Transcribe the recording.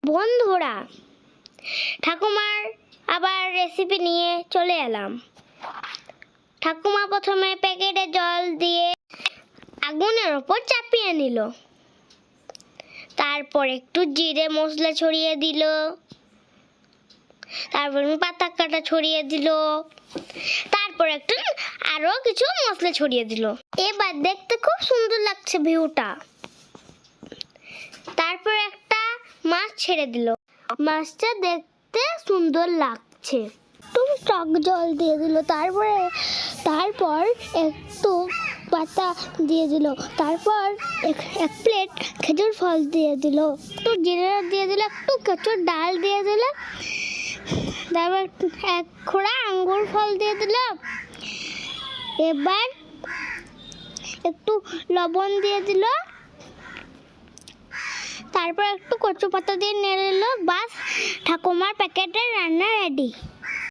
বন্ধুরা, ঠাকুমার আবার রেসিপি নিয়ে চলে এলাম। ঠাকুমা প্রথমে প্যাকেটে জল দিয়ে আগুনের ওপর চাপিয়ে নিল। তারপর একটু জিরে মশলা ছড়িয়ে দিল, তারপর পাতা কাটা ছড়িয়ে দিল, তারপর একটু আরো কিছু মশলা ছড়িয়ে দিল। এবার দেখতে খুব সুন্দর লাগছে ভিউটা। তারপর একটা মাছ ছেড়ে দিল। মাছটা দেখতে সুন্দর লাগছে। একটু টক জল দিয়ে দিল, তারপর একটু পাতা দিয়ে দিল, তারপর এক প্লেট খেজুর ফল দিয়ে দিল, একটু জিরে দিয়ে দিল, একটু খেজুর ডাল দিয়ে দিল, তারপর এক খোড়া আঙ্গুর ফল দিয়ে দিল। এবার একটু লবণ দিয়ে দিল, তারপর একটু কচু পাতা দিয়ে নেড়ে দিল। বাস, ঠাকুমার প্যাকেটের রান্না রেডি।